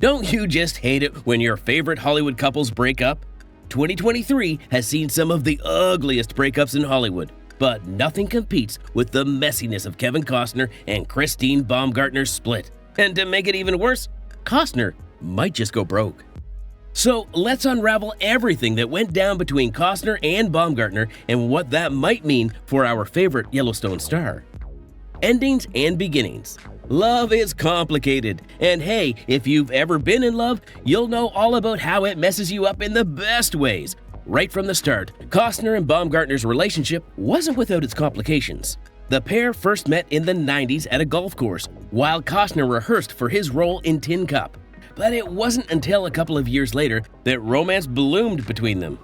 Don't you just hate it when your favorite Hollywood couples break up? 2023 has seen some of the ugliest breakups in Hollywood, but nothing competes with the messiness of Kevin Costner and Christine Baumgartner's split. And to make it even worse, Costner might just go broke. So let's unravel everything that went down between Costner and Baumgartner and what that might mean for our favorite Yellowstone star. Endings and beginnings. Love is complicated, and hey, if you've ever been in love, you'll know all about how it messes you up in the best ways. Right from the start, Costner and Baumgartner's relationship wasn't without its complications. The pair first met in the 90s at a golf course, while Costner rehearsed for his role in Tin Cup. But it wasn't until a couple of years later that romance bloomed between them.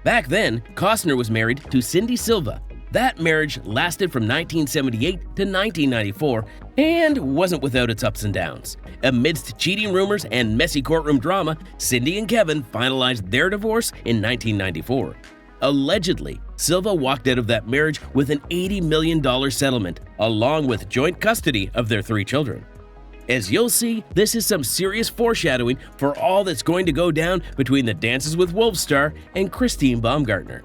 Back then, Costner was married to Cindy Silva. That marriage lasted from 1978 to 1994 and wasn't without its ups and downs. Amidst cheating rumors and messy courtroom drama, Cindy and Kevin finalized their divorce in 1994. Allegedly, Silva walked out of that marriage with an $80 million settlement, along with joint custody of their 3 children. As you'll see, this is some serious foreshadowing for all that's going to go down between the Dances with Wolves star and Christine Baumgartner.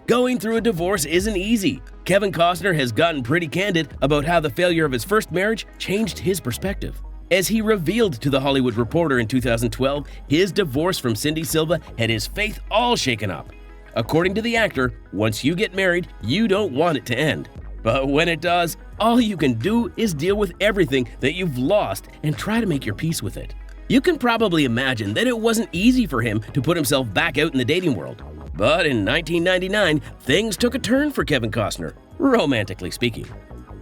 Going through a divorce isn't easy. Kevin Costner has gotten pretty candid about how the failure of his first marriage changed his perspective. As he revealed to The Hollywood Reporter in 2012, his divorce from Cindy Silva had his faith all shaken up. According to the actor, once you get married, you don't want it to end. But when it does, all you can do is deal with everything that you've lost and try to make your peace with it. You can probably imagine that it wasn't easy for him to put himself back out in the dating world. But in 1999, things took a turn for Kevin Costner, romantically speaking.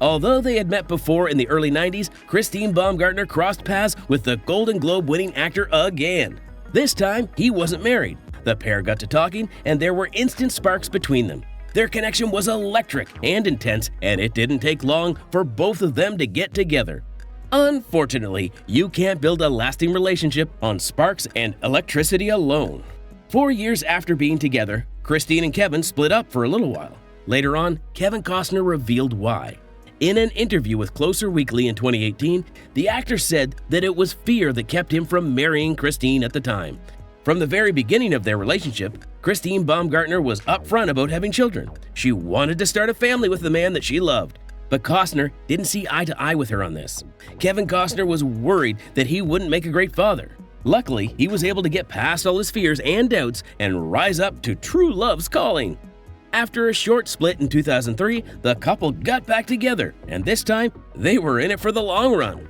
Although they had met before in the early 90s, Christine Baumgartner crossed paths with the Golden Globe-winning actor again. This time, he wasn't married. The pair got to talking, and there were instant sparks between them. Their connection was electric and intense, and it didn't take long for both of them to get together. Unfortunately, you can't build a lasting relationship on sparks and electricity alone. 4 years after being together, Christine and Kevin split up for a little while. Later on, Kevin Costner revealed why. In an interview with Closer Weekly in 2018, the actor said that it was fear that kept him from marrying Christine at the time. From the very beginning of their relationship, Christine Baumgartner was upfront about having children. She wanted to start a family with the man that she loved. But Costner didn't see eye to eye with her on this. Kevin Costner was worried that he wouldn't make a great father. Luckily, he was able to get past all his fears and doubts and rise up to true love's calling. After a short split in 2003, the couple got back together, and this time, they were in it for the long run.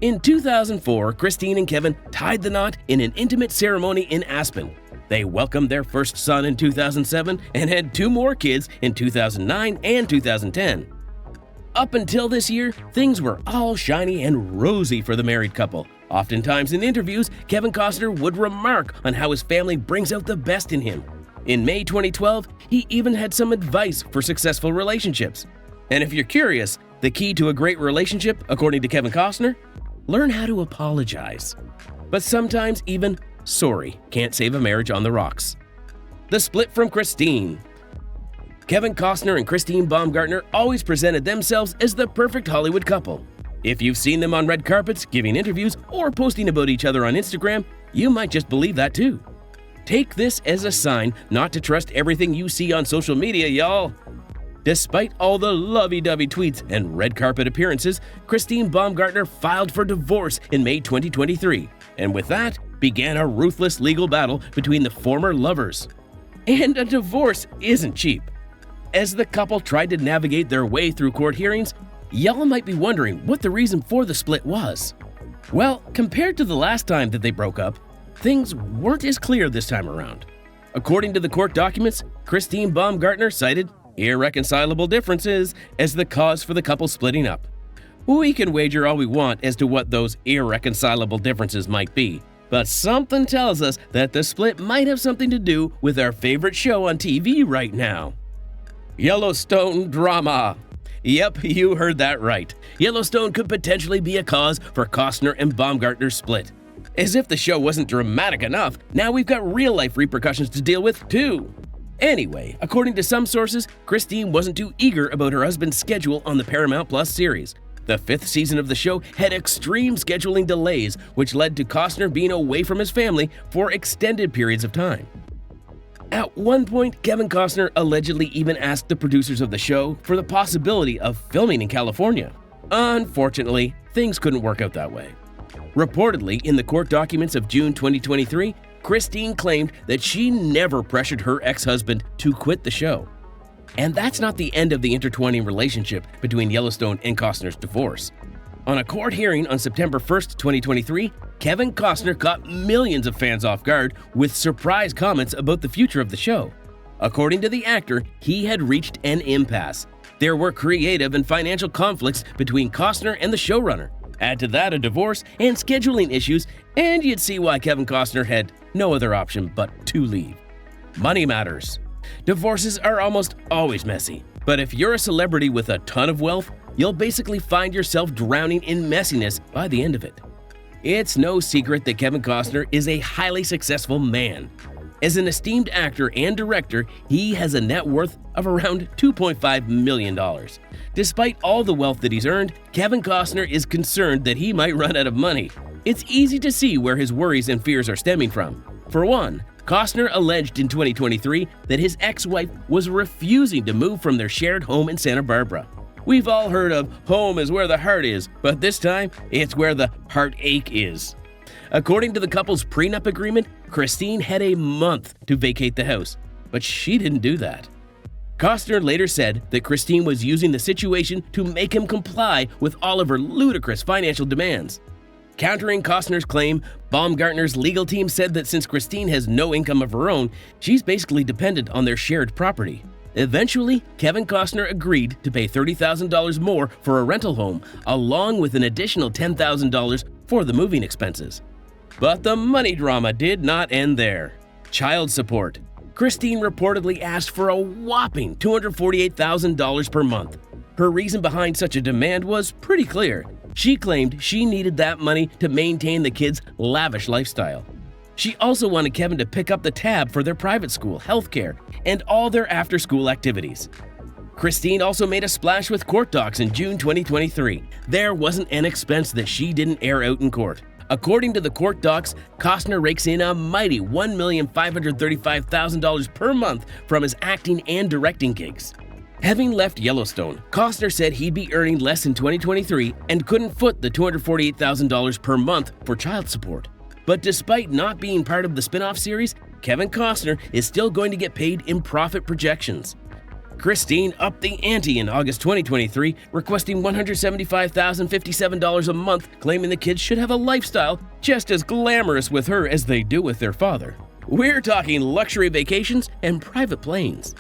In 2004, Christine and Kevin tied the knot in an intimate ceremony in Aspen. They welcomed their first son in 2007 and had 2 more kids in 2009 and 2010. Up until this year, things were all shiny and rosy for the married couple. Oftentimes in interviews, Kevin Costner would remark on how his family brings out the best in him. In May 2012, he even had some advice for successful relationships. And if you're curious, the key to a great relationship, according to Kevin Costner, learn how to apologize. But sometimes even sorry can't save a marriage on the rocks. The split from Christine. Kevin Costner and Christine Baumgartner always presented themselves as the perfect Hollywood couple. If you've seen them on red carpets, giving interviews, or posting about each other on Instagram, you might just believe that too. Take this as a sign not to trust everything you see on social media, y'all. Despite all the lovey-dovey tweets and red carpet appearances, Christine Baumgartner filed for divorce in May 2023, and with that began a ruthless legal battle between the former lovers. And a divorce isn't cheap. As the couple tried to navigate their way through court hearings, y'all might be wondering what the reason for the split was. Well, compared to the last time that they broke up, things weren't as clear this time around. According to the court documents, Christine Baumgartner cited irreconcilable differences as the cause for the couple splitting up. We can wager all we want as to what those irreconcilable differences might be, but something tells us that the split might have something to do with our favorite show on TV right now. Yellowstone drama. Yep, you heard that right. Yellowstone could potentially be a cause for Costner and Baumgartner's split. As if the show wasn't dramatic enough, now we've got real-life repercussions to deal with, too. Anyway, according to some sources, Christine wasn't too eager about her husband's schedule on the Paramount Plus series. The 5th season of the show had extreme scheduling delays, which led to Costner being away from his family for extended periods of time. At one point, Kevin Costner allegedly even asked the producers of the show for the possibility of filming in California. Unfortunately, things couldn't work out that way. Reportedly, in the court documents of June 2023, Christine claimed that she never pressured her ex-husband to quit the show. And that's not the end of the intertwining relationship between Yellowstone and Costner's divorce. On a court hearing on September 1st, 2023, Kevin Costner caught millions of fans off guard with surprise comments about the future of the show. According to the actor, he had reached an impasse. There were creative and financial conflicts between Costner and the showrunner. Add to that a divorce and scheduling issues, and you'd see why Kevin Costner had no other option but to leave. Money matters. Divorces are almost always messy, but if you're a celebrity with a ton of wealth, you'll basically find yourself drowning in messiness by the end of it. It's no secret that Kevin Costner is a highly successful man. As an esteemed actor and director, he has a net worth of around $2.5 million. Despite all the wealth that he's earned, Kevin Costner is concerned that he might run out of money. It's easy to see where his worries and fears are stemming from. For one, Costner alleged in 2023 that his ex-wife was refusing to move from their shared home in Santa Barbara. We've all heard of home is where the heart is, but this time, it's where the heartache is. According to the couple's prenup agreement, Christine had a month to vacate the house, but she didn't do that. Costner later said that Christine was using the situation to make him comply with all of her ludicrous financial demands. Countering Costner's claim, Baumgartner's legal team said that since Christine has no income of her own, she's basically dependent on their shared property. Eventually, Kevin Costner agreed to pay $30,000 more for a rental home, along with an additional $10,000 for the moving expenses. But the money drama did not end there. Child support. Christine reportedly asked for a whopping $248,000 per month. Her reason behind such a demand was pretty clear. She claimed she needed that money to maintain the kids' lavish lifestyle. She also wanted Kevin to pick up the tab for their private school, healthcare, and all their after-school activities. Christine also made a splash with court docs in June 2023. There wasn't an expense that she didn't air out in court. According to the court docs, Costner rakes in a mighty $1,535,000 per month from his acting and directing gigs. Having left Yellowstone, Costner said he'd be earning less in 2023 and couldn't foot the $248,000 per month for child support. But despite not being part of the spin-off series, Kevin Costner is still going to get paid in profit projections. Christine upped the ante in August 2023, requesting $175,057 a month, claiming the kids should have a lifestyle just as glamorous with her as they do with their father. We're talking luxury vacations and private planes.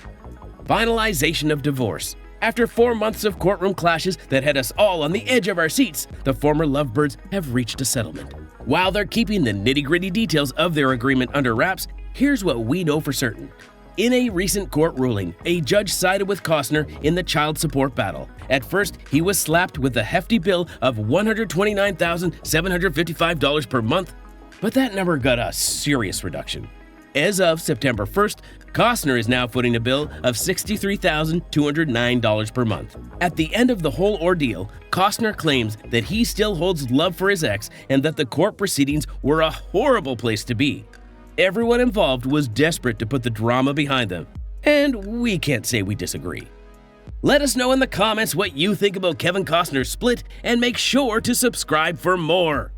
Finalization of divorce. After 4 months of courtroom clashes that had us all on the edge of our seats, the former lovebirds have reached a settlement. While they're keeping the nitty-gritty details of their agreement under wraps, here's what we know for certain. In a recent court ruling, a judge sided with Costner in the child support battle. At first, he was slapped with a hefty bill of $129,755 per month, but that number got a serious reduction. As of September 1st, Costner is now footing a bill of $63,209 per month. At the end of the whole ordeal, Costner claims that he still holds love for his ex and that the court proceedings were a horrible place to be. Everyone involved was desperate to put the drama behind them, and we can't say we disagree. Let us know in the comments what you think about Kevin Costner's split, and make sure to subscribe for more.